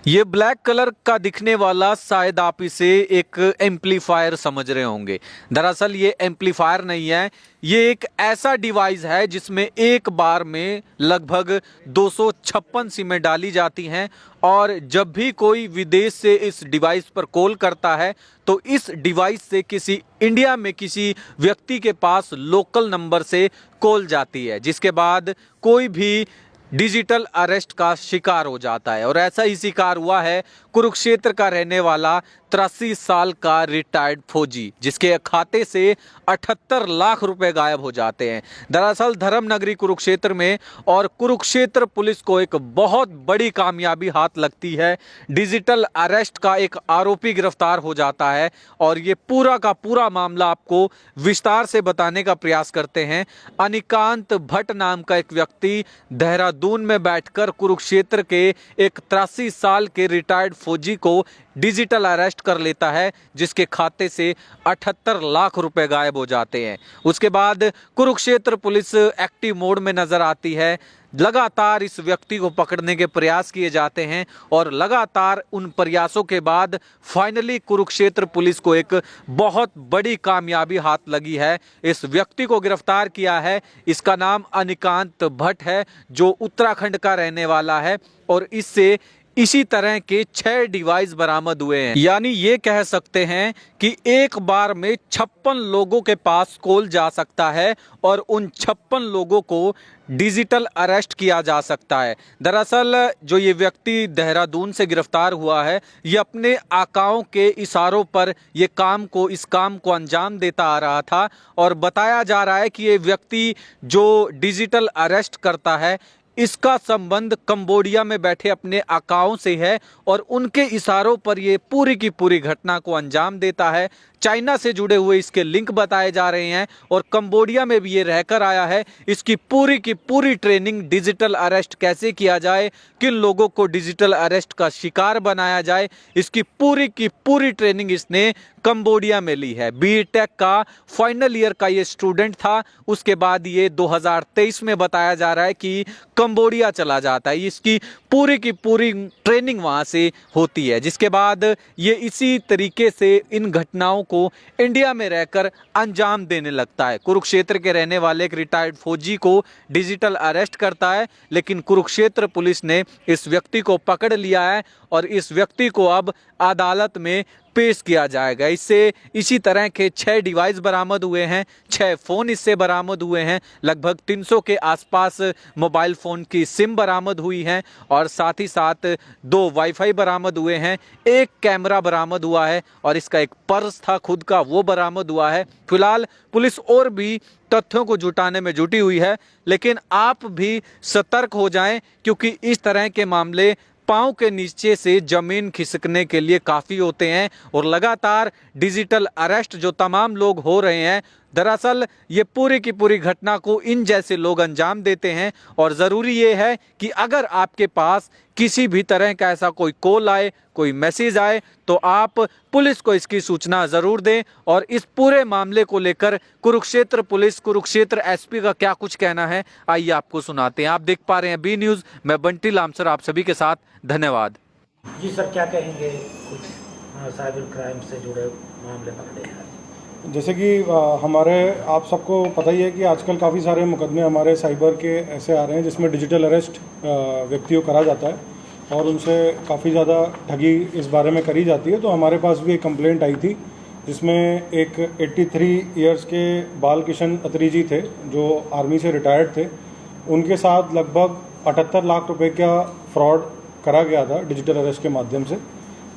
ये black colour का दिखने वाला शायद आप इसे एक एम्पलीफायर समझ रहे होंगे। दरअसल ये एम्पलीफायर नहीं है, ये एक ऐसा डिवाइस है जिसमें एक बार में लगभग 256 सिमें डाली जाती हैं और जब भी कोई विदेश से इस डिवाइस पर कॉल करता है तो इस डिवाइस से किसी इंडिया में किसी व्यक्ति के पास लोकल नंबर से कॉल जाती है, जिसके बाद कोई भी डिजिटल अरेस्ट का शिकार हो जाता है। और ऐसा ही शिकार हुआ है कुरुक्षेत्र का रहने वाला 83 साल का रिटायर्ड फौजी, जिसके खाते से 78 लाख रुपए गायब हो जाते हैं। दरअसल धर्मनगरी कुरुक्षेत्र में और कुरुक्षेत्र पुलिस को एक बहुत बड़ी कामयाबी हाथ लगती है। डिजिटल अरेस्ट का एक आरोपी गिरफ्तार हो जाता है और ये पूरा का पूरा मामला आपको विस्तार से बताने का प्रयास करते हैं। अनिकांत भट्ट नाम का एक व्यक्ति देहरादून में बैठकर कुरुक्षेत्र के एक 83 साल के रिटायर्ड फौजी को डिजिटल अरेस्ट कर लेता है, जिसके खाते से 78 लाख रुपए गायब हो जाते हैं। उसके बाद कुरुक्षेत्र पुलिस एक्टिव मोड में नजर आती है। लगातार इस व्यक्ति को पकड़ने के प्रयास किए जाते हैं और लगातार उन प्रयासों के बाद फाइनली कुरुक्षेत्र पुलिस को एक बहुत बड़ी कामयाबी हाथ लगी है। इस व्यक्ति को गिरफ्तार किया है। इसका नाम अनिकांत भट्ट है, जो उत्तराखंड का रहने वाला है और इससे इसी तरह के 6 डिवाइस बरामद हुए हैं। यानी ये कह सकते हैं कि एक बार में 56 लोगों के पास कॉल जा सकता है और उन 56 लोगों को डिजिटल अरेस्ट किया जा सकता है। दरअसल जो ये व्यक्ति देहरादून से गिरफ्तार हुआ है, ये अपने आकाओं के इशारों पर इस काम को अंजाम देता आ रहा था और बताया जा रहा है कि ये व्यक्ति जो डिजिटल अरेस्ट करता है इसका संबंध कंबोडिया में बैठे अपने आकाओं से है और उनके इशारों पर ये पूरी की पूरी घटना को अंजाम देता है। चाइना से जुड़े हुए इसके लिंक बताए जा रहे हैं और कंबोडिया में भी ये रहकर आया है। इसकी पूरी की पूरी ट्रेनिंग डिजिटल अरेस्ट कैसे किया जाए, किन लोगों को डिजिटल अरेस्ट का शिकार बनाया जाए, इसकी पूरी की पूरी ट्रेनिंग इसने कंबोडिया में ली है। बीटेक का फाइनल ईयर का ये स्टूडेंट था। उसके बाद ये 2023 में बताया जा रहा है कि कंबोडिया चला जाता है। इसकी पूरी की पूरी ट्रेनिंग वहाँ से होती है, जिसके बाद ये इसी तरीके से इन घटनाओं को इंडिया में रहकर अंजाम देने लगता है। कुरुक्षेत्र के रहने वाले एक रिटायर्ड फौजी को डिजिटल अरेस्ट करता है, लेकिन कुरुक्षेत्र पुलिस ने इस व्यक्ति को पकड़ लिया है और इस व्यक्ति को अब अदालत में पेश किया जाएगा। इससे इसी तरह के 6 डिवाइस बरामद हुए हैं, 6 फ़ोन इससे बरामद हुए हैं, लगभग 300 के आसपास मोबाइल फ़ोन की सिम बरामद हुई हैं और साथ ही साथ 2 वाईफाई बरामद हुए हैं, 1 कैमरा बरामद हुआ है और इसका एक पर्स था खुद का, वो बरामद हुआ है। फिलहाल पुलिस और भी तथ्यों को जुटाने में जुटी हुई है, लेकिन आप भी सतर्क हो जाएं क्योंकि इस तरह के मामले पांव के नीचे से जमीन खिसकने के लिए काफ़ी होते हैं और लगातार डिजिटल अरेस्ट जो तमाम लोग हो रहे हैं, दरअसल ये पूरी की पूरी घटना को इन जैसे लोग अंजाम देते हैं। और ज़रूरी ये है कि अगर आपके पास किसी भी तरह का ऐसा कोई कॉल आए, कोई मैसेज आए, तो आप पुलिस को इसकी सूचना ज़रूर दें। और इस पूरे मामले को लेकर कुरुक्षेत्र पुलिस, कुरुक्षेत्र एसपी का क्या कुछ कहना है, आइए आपको सुनाते हैं। आप देख पा रहे हैं बी न्यूज़, मैं बंटी लामसर आप सभी के साथ। धन्यवाद। जी सर, क्या कहेंगे? कुछ साइबर क्राइम से जुड़े मामले पकड़े हैं। जैसे कि हमारे आप सबको पता ही है कि आजकल काफ़ी सारे मुकदमे हमारे साइबर के ऐसे आ रहे हैं जिसमें डिजिटल अरेस्ट व्यक्तियों करा जाता है और उनसे काफ़ी ज़्यादा ठगी इस बारे में करी जाती है। तो हमारे पास भी एक कंप्लेंट आई थी जिसमें एक 83 इयर्स के बाल किशन अत्री जी थे जो आर्मी से रिटायर्ड थे। उनके साथ लगभग 78 लाख रुपए का फ्रॉड करा गया था डिजिटल अरेस्ट के माध्यम से,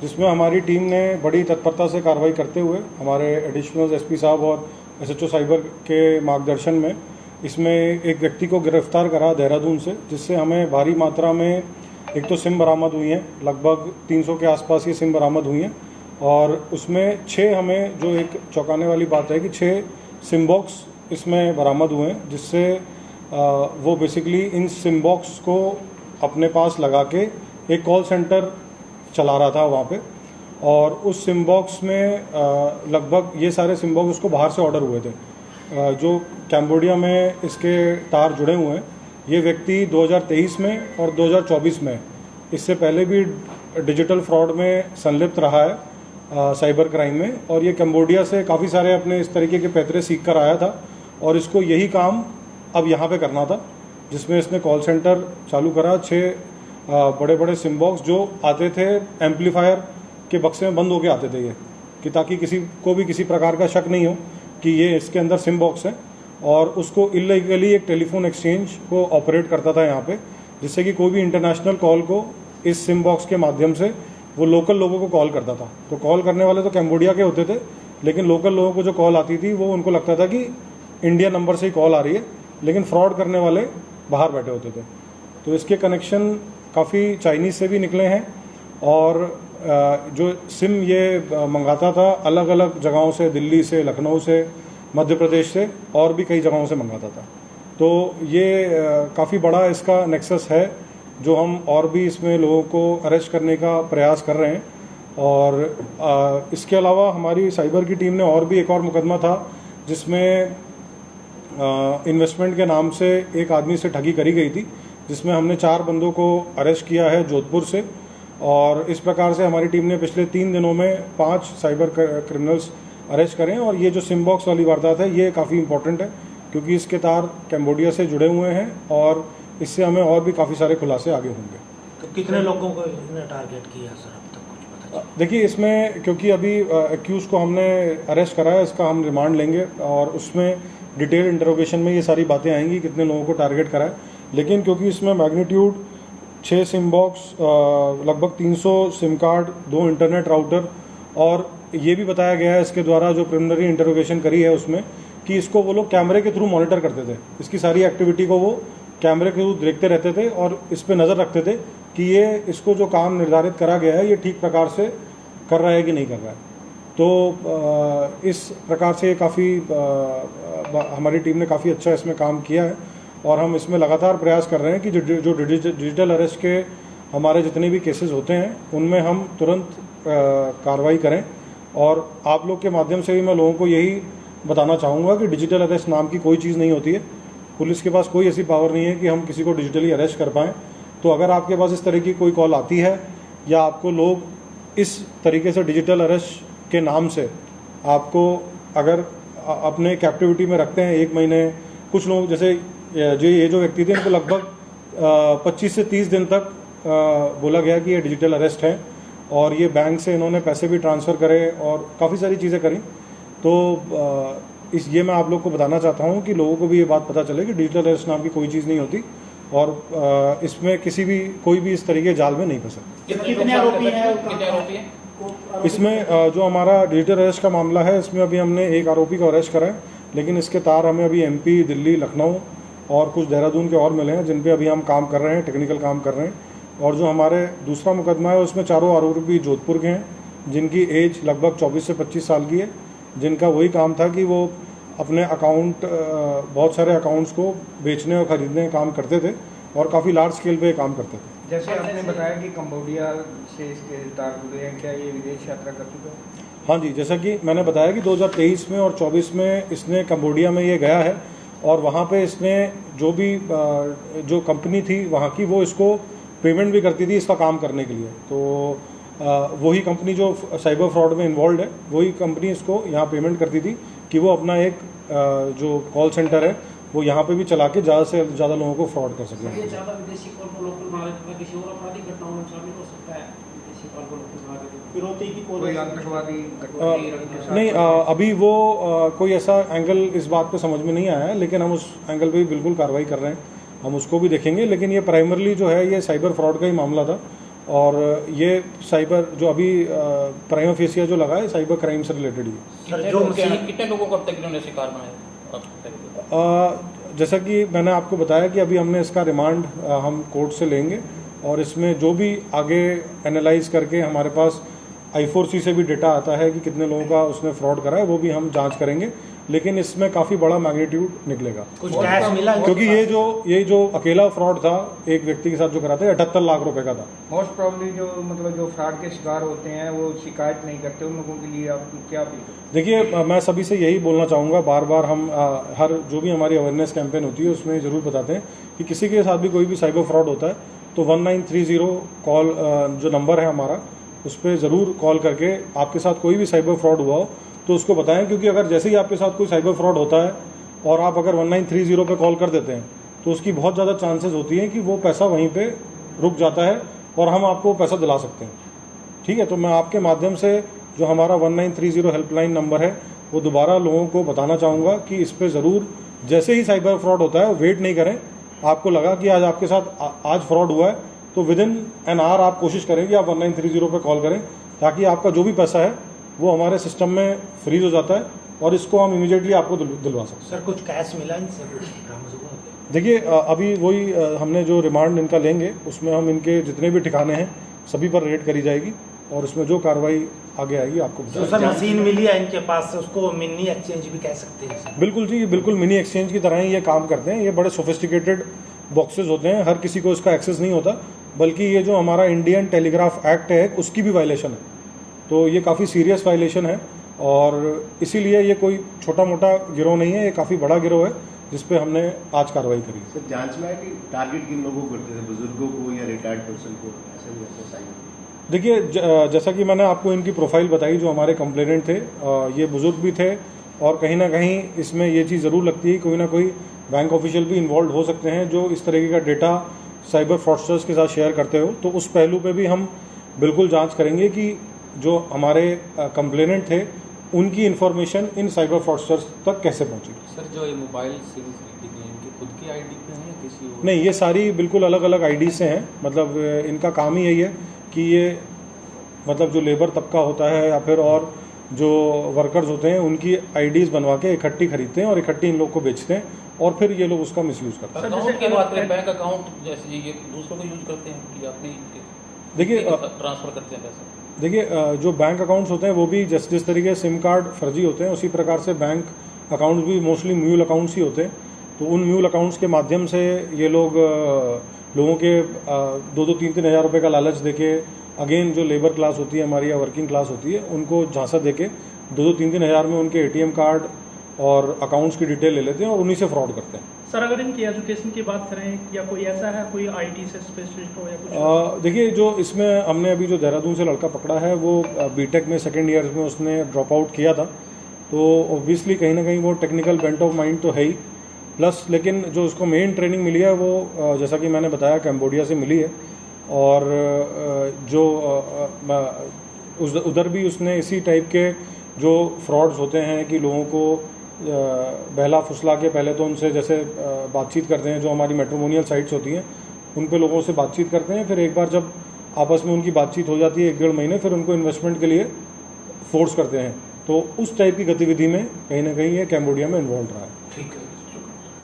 जिसमें हमारी टीम ने बड़ी तत्परता से कार्रवाई करते हुए हमारे एडिशनल एसपी साहब और एसएचओ साइबर के मार्गदर्शन में इसमें एक व्यक्ति को गिरफ्तार करा देहरादून से, जिससे हमें भारी मात्रा में एक तो सिम बरामद हुई हैं, लगभग 300 के आसपास ये सिम बरामद हुई हैं और उसमें 6 हमें जो एक चौंकाने वाली बात है कि 6 सिम बॉक्स इसमें बरामद हुए हैं, जिससे वो बेसिकली इन सिम बॉक्स को अपने पास लगा के एक कॉल सेंटर चला रहा था वहाँ पे और उस सिम बॉक्स में लगभग ये सारे सिम बॉक्स उसको बाहर से ऑर्डर हुए थे। जो कैम्बोडिया में इसके तार जुड़े हुए हैं, ये व्यक्ति 2023 में और 2024 में इससे पहले भी डिजिटल फ्रॉड में संलिप्त रहा है साइबर क्राइम में, और ये कंबोडिया से काफ़ी सारे अपने इस तरीके के पैतरे सीख कर आया था और इसको यही काम अब यहाँ पे करना था, जिसमें इसने कॉल सेंटर चालू करा। 6 बड़े बड़े सिम बॉक्स जो आते थे एम्पलीफायर के बक्से में बंद होके आते थे ये, कि ताकि किसी को भी किसी प्रकार का शक नहीं हो कि ये इसके अंदर सिम बॉक्स है, और उसको इलीगली एक टेलीफोन एक्सचेंज को ऑपरेट करता था यहाँ पे, जिससे कि कोई भी इंटरनेशनल कॉल को इस सिम बॉक्स के माध्यम से वो लोकल लोगों को कॉल करता था। तो कॉल करने वाले तो कैम्बोडिया के होते थे, लेकिन लोकल लोगों को जो कॉल आती थी वो उनको लगता था कि इंडिया नंबर से ही कॉल आ रही है, लेकिन फ्रॉड करने वाले बाहर बैठे होते थे। तो इसके कनेक्शन काफ़ी चाइनीज़ से भी निकले हैं, और जो सिम ये मंगाता था अलग अलग जगहों से, दिल्ली से, लखनऊ से, मध्य प्रदेश से, और भी कई जगहों से मंगाता था। तो ये काफ़ी बड़ा इसका नेक्सस है, जो हम और भी इसमें लोगों को अरेस्ट करने का प्रयास कर रहे हैं। और इसके अलावा हमारी साइबर की टीम ने और भी एक और मुकदमा था, जिसमें इन्वेस्टमेंट के नाम से एक आदमी से ठगी करी गई थी, जिसमें हमने 4 बंदों को अरेस्ट किया है जोधपुर से। और इस प्रकार से हमारी टीम ने पिछले 3 दिनों में 5 साइबर क्रिमिनल्स अरेस्ट करें। और ये जो सिम बॉक्स वाली वारदात है ये काफ़ी इंपॉर्टेंट है, क्योंकि इसके तार कैम्बोडिया से जुड़े हुए हैं, और इससे हमें और भी काफ़ी सारे खुलासे आगे होंगे। तो कितने लोगों को इसने टारगेट किया सर, अब तक कुछ पता चला? देखिए, इसमें क्योंकि अभी एक्यूज़ को हमने अरेस्ट करा है, इसका हम रिमांड लेंगे और उसमें डिटेल इंटरोगेशन में ये सारी बातें आएंगी, कितने लोगों को टारगेट करा है। लेकिन क्योंकि इसमें मैग्नीट्यूड 6 सिम बॉक्स, लगभग 300 सिम कार्ड, 2 इंटरनेट राउटर, और ये भी बताया गया है इसके द्वारा जो प्रिलिमिनरी इंटरोगेशन करी है उसमें, कि इसको वो लोग कैमरे के थ्रू मॉनिटर करते थे। इसकी सारी एक्टिविटी को वो कैमरे के थ्रू देखते रहते थे और इस पर नज़र रखते थे कि ये इसको जो काम निर्धारित करा गया है ये ठीक प्रकार से कर रहा है कि नहीं कर रहा है। तो इस प्रकार से काफ़ी हमारी टीम ने काफ़ी अच्छा इसमें काम किया है, और हम इसमें लगातार प्रयास कर रहे हैं कि जो डिजिटल अरेस्ट के हमारे जितने भी केसेस होते हैं उनमें हम तुरंत कार्रवाई करें। और आप लोग के माध्यम से भी मैं लोगों को यही बताना चाहूँगा कि डिजिटल अरेस्ट नाम की कोई चीज़ नहीं होती है। पुलिस के पास कोई ऐसी पावर नहीं है कि हम किसी को डिजिटली अरेस्ट कर पाएँ। तो अगर आपके पास इस तरह की कोई कॉल आती है, या आपको लोग इस तरीके से डिजिटल अरेस्ट के नाम से आपको अगर अपने कैप्टिविटी में रखते हैं 1 महीने, कुछ लोग जैसे ये जो व्यक्ति थे इनको लगभग 25 से 30 दिन तक बोला गया कि ये डिजिटल अरेस्ट है, और ये बैंक से इन्होंने पैसे भी ट्रांसफ़र करे और काफ़ी सारी चीज़ें करी। तो ये मैं आप लोग को बताना चाहता हूँ कि लोगों को भी ये बात पता चले कि डिजिटल अरेस्ट नाम की कोई चीज़ नहीं होती, और इसमें कोई भी इस तरीके जाल में नहीं फंसे। कितने आरोपी हैं? इसमें जो हमारा डिजिटल अरेस्ट का मामला है, इसमें अभी हमने 1 आरोपी को अरेस्ट करा है, लेकिन इसके तार हमें अभी MP, दिल्ली, लखनऊ और कुछ देहरादून के और मिले हैं, जिन पे अभी हम काम कर रहे हैं, टेक्निकल काम कर रहे हैं। और जो हमारे दूसरा मुकदमा है उसमें 4 आरोपी जोधपुर के हैं, जिनकी एज लगभग 24 से 25 साल की है, जिनका वही काम था कि वो अपने अकाउंट, बहुत सारे अकाउंट्स को बेचने और ख़रीदने का काम करते थे, और काफ़ी लार्ज स्केल पे काम करते थे। जैसे आपने बताया कि कंबोडिया से इसके तार जुड़े हैं, क्या ये विदेश यात्रा कर चुका है? हाँ जी, जैसा कि मैंने बताया कि 2023 में और 24 में इसने कंबोडिया में ये गया है, और वहाँ पे इसने जो कंपनी थी वहाँ की, वो इसको पेमेंट भी करती थी इसका काम करने के लिए। तो वही कंपनी जो साइबर फ्रॉड में इन्वॉल्व है, वही कंपनी इसको यहाँ पेमेंट करती थी कि वो अपना एक जो कॉल सेंटर है वो यहाँ पे भी चला के ज़्यादा से ज़्यादा लोगों को फ्रॉड कर सकें। ये ज़्यादा विदेशी कॉल को लोकल बना देता है, किसी और आपराधिक घटनाओं में शामिल हो सकता है। विदेशी कॉल को लोकल बना देते हैं, फिरौती की कोई आतंकवादी घटना नहीं, अभी वो कोई ऐसा एंगल इस बात पे समझ में नहीं आया है, लेकिन हम उस एंगल पे भी बिल्कुल कार्रवाई कर रहे हैं, हम उसको भी देखेंगे। लेकिन ये प्राइमरली जो है ये साइबर फ्रॉड का ही मामला था, और ये साइबर जो अभी प्राइमा फेसिया जो लगा है साइबर क्राइम से रिलेटेड ही। कितने लोगों को अब तक इन्होंने शिकार बनाया? जैसा कि मैंने आपको बताया कि अभी हमने इसका रिमांड हम कोर्ट से लेंगे, और इसमें जो भी आगे एनालाइज करके हमारे पास I4C से भी डेटा आता है कि कितने लोगों का उसने फ्रॉड करा है, वो भी हम जांच करेंगे। लेकिन इसमें काफ़ी बड़ा मैग्नीट्यूड निकलेगा, कुछ कैश मिला? क्योंकि ये जो अकेला फ्रॉड था एक व्यक्ति के साथ जो करा था, 78 लाख रुपए का था। मोस्ट प्रॉब्ली जो फ्रॉड के शिकार होते हैं वो शिकायत नहीं करते, उन लोगों के लिए आप क्या अपील? देखिए, मैं सभी से यही बोलना चाहूँगा, बार बार हम हर जो भी हमारी अवेयरनेस कैंपेन होती है उसमें ज़रूर बताते हैं कि किसी के साथ भी कोई भी साइबर फ्रॉड होता है तो 1930 कॉल जो नंबर है हमारा, उस पर ज़रूर कॉल करके आपके साथ कोई भी साइबर फ्रॉड हुआ हो तो उसको बताएं, क्योंकि अगर जैसे ही आपके साथ कोई साइबर फ्रॉड होता है और आप अगर 1930 पे कॉल कर देते हैं तो उसकी बहुत ज़्यादा चांसेस होती हैं कि वो पैसा वहीं पे रुक जाता है और हम आपको पैसा दिला सकते हैं। ठीक है, तो मैं आपके माध्यम से जो हमारा 1930 हेल्पलाइन नंबर है वो दोबारा लोगों को बताना चाहूँगा कि इस पर ज़रूर जैसे ही साइबर फ्रॉड होता है वेट नहीं करें। आपको लगा कि आज आपके साथ आज फ्रॉड हुआ है तो विद इन एन आवर आप कोशिश करें कि आप 1930 पे कॉल करें, ताकि आपका जो भी पैसा है वो हमारे सिस्टम में फ्रीज हो जाता है और इसको हम इमीडिएटली आपको दिलवा सकते हैं। सर कुछ कैश मिला इनसे, कुछ बरामद हुआ? देखिए अभी वही हमने जो रिमांड इनका लेंगे उसमें हम इनके जितने भी ठिकाने हैं सभी पर रेड करी जाएगी और उसमें जो कार्रवाई आगे आएगी आपको तो सर मशीन मिली है इनके पास से, उसको मिनी एक्सचेंज भी कह सकते हैं सर? बिल्कुल जी, बिल्कुल मिनी एक्सचेंज की तरह ही ये काम करते हैं। ये बड़े सोफिस्टिकेटेड बॉक्सेस होते हैं, हर किसी को इसका एक्सेस नहीं होता, बल्कि ये जो हमारा इंडियन टेलीग्राफ एक्ट है उसकी भी वायलेशन है। तो ये काफ़ी सीरियस वायलेशन है और इसीलिए ये कोई छोटा मोटा गिरोह नहीं है, ये काफ़ी बड़ा गिरोह है जिस पे हमने आज कार्रवाई करी। सर जांच में है कि टारगेट किन लोगों को करते थे, बुजुर्गों को या रिटायर्ड पर्सन को, ऐसे भी ऐसे साइन? देखिए जैसा कि मैंने आपको इनकी प्रोफाइल बताई, जो हमारे कंप्लेनेंट थे ये बुजुर्ग भी थे और कहीं ना कहीं इसमें ये चीज़ ज़रूर लगती है कोई ना कोई बैंक ऑफिशियल भी इन्वॉल्व हो सकते हैं जो इस तरीके का डेटा साइबर फ्रॉडस्टर्स के साथ शेयर करते हो। तो उस पहलू पे भी हम बिल्कुल जांच करेंगे कि जो हमारे कंप्लेनेंट थे उनकी इन्फॉर्मेशन इन साइबर फ्रॉडस्टर्स तक कैसे पहुंची। सर जो ये मोबाइल सिम्स निकली हैं इनकी खुद की आईडी पे हैं या किसी और? नहीं, ये सारी बिल्कुल अलग अलग आईडी से हैं। मतलब इनका काम ही यही है कि ये मतलब जो लेबर तबका होता है या फिर और जो वर्कर्स होते हैं उनकी आईडीज़ बनवा के इकट्ठी खरीदते हैं और इकट्ठी इन लोग को बेचते हैं और फिर ये लोग उसका मिसयूज़ करते हैं। अकाउंट की बात करें, बैंक अकाउंट जैसे ये दूसरों को यूज करते हैं कि अपने देखिए ट्रांसफर करते हैं पैसा? देखिए जो बैंक अकाउंट्स होते हैं वो भी जिस तरीके सिम कार्ड फर्जी होते हैं उसी प्रकार से बैंक अकाउंट्स भी मोस्टली म्यूल अकाउंट्स ही होते हैं। तो उन म्यूल अकाउंट्स के माध्यम से ये लोग लोगों के 2-3 हज़ार रुपये का लालच देके, अगेन जो लेबर क्लास होती है हमारी या वर्किंग क्लास होती है उनको झांसा देके 2-3 हज़ार में उनके एटीएम कार्ड और अकाउंट्स की डिटेल ले लेते हैं और उन्हीं से फ्रॉड करते हैं। सर अगर इनकी एजुकेशन की बात करें या कोई ऐसा है कोई आईटी से स्पेशलिस्ट हो या कुछ? देखिए जो इसमें हमने अभी जो देहरादून से लड़का पकड़ा है वो बीटेक में सेकेंड ईयर में उसने ड्रॉप आउट किया था, तो ऑब्वियसली कहीं ना कहीं वो टेक्निकल बेंट ऑफ माइंड तो है ही, प्लस लेकिन जो उसको मेन ट्रेनिंग मिली है वो जैसा कि मैंने बताया कैम्बोडिया से मिली है और जो उधर भी उसने इसी टाइप के जो फ्रॉड्स होते हैं कि लोगों को बहला फुसला के पहले तो उनसे जैसे बातचीत करते हैं, जो हमारी मैट्रिमोनियल साइट्स होती हैं उन पे लोगों से बातचीत करते हैं, फिर एक बार जब आपस में उनकी बातचीत हो जाती है 1-1.5 महीने, फिर उनको इन्वेस्टमेंट के लिए फोर्स करते हैं। तो उस टाइप की गतिविधि में कहीं ना कहीं ये कैम्बोडिया में इन्वॉल्व रहा है। ठीक है।